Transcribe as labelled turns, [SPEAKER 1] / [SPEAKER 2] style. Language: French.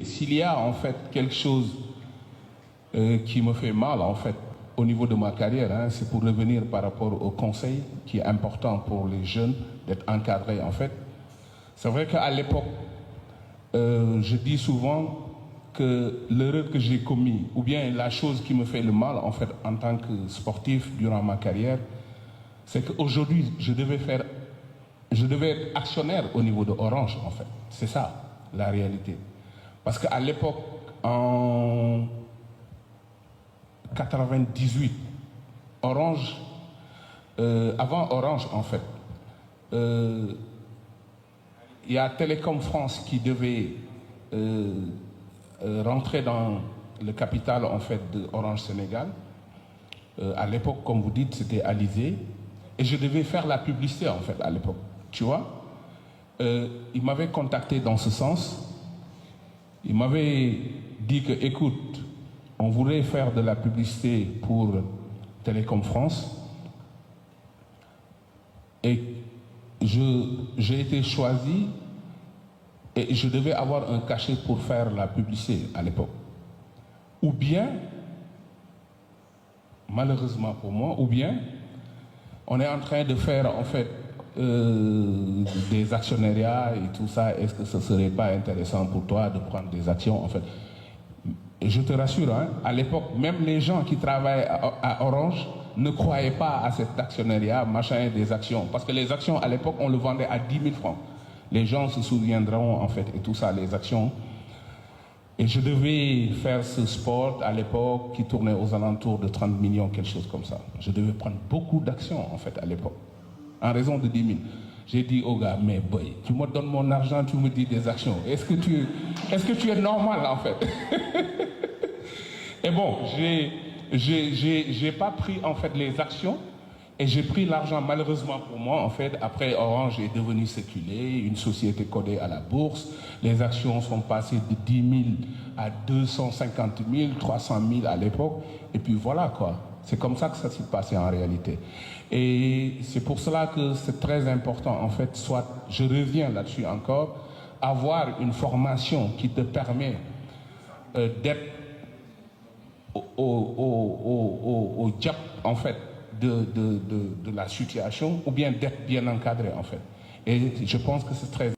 [SPEAKER 1] S'il y a en fait quelque chose qui me fait mal en fait au niveau de ma carrière, hein, c'est pour revenir par rapport au conseil qui est important pour les jeunes d'être encadrés en fait. C'est vrai qu'à l'époque, je dis souvent que l'erreur que j'ai commise, ou bien la chose qui me fait le mal en fait en tant que sportif durant ma carrière, c'est qu'aujourd'hui je devais être actionnaire au niveau de Orange en fait. C'est ça la réalité. Parce qu'à l'époque, en 98, Orange, avant Orange en fait, il y a Télécom France qui devait rentrer dans le capital en fait de Orange Sénégal. À l'époque, comme vous dites, c'était Alizé. Et je devais faire la publicité en fait à l'époque. Tu vois, il m'avait contacté dans ce sens. Il m'avait dit que, écoute, on voulait faire de la publicité pour Télécom France. Et j'ai été choisi et je devais avoir un cachet pour faire la publicité à l'époque. Ou bien, malheureusement pour moi, ou bien, on est en train de faire en fait des actionnariats et tout ça. Est-ce que ce ne serait pas intéressant pour toi de prendre des actions en fait? Et je te rassure, hein, à l'époque, même les gens qui travaillent à Orange ne croyaient pas à cet actionnariat, machin, des actions. Parce que les actions, à l'époque, on le vendait à 10 000 francs. Les gens se souviendront, en fait, et tout ça, les actions. Et je devais faire ce sport, à l'époque, qui tournait aux alentours de 30 millions, quelque chose comme ça. Je devais prendre beaucoup d'actions, en fait, à l'époque, en raison de 10 000. J'ai dit au gars, mais boy, tu me donnes mon argent, tu me dis des actions. Est-ce que tu es normal, en fait? Et bon, j'ai pas pris en fait les actions et j'ai pris l'argent malheureusement pour moi en fait. Après Orange est devenu séculé, une société codée à la bourse. Les actions sont passées de 10 000 à 250 000, 300 000 à l'époque. Et puis voilà quoi. C'est comme ça que ça s'est passé en réalité. Et c'est pour cela que c'est très important en fait, soit je reviens là-dessus encore, avoir une formation qui te permet d'être au diable en fait de la situation ou bien d'être bien encadré en fait. Et je pense que c'est très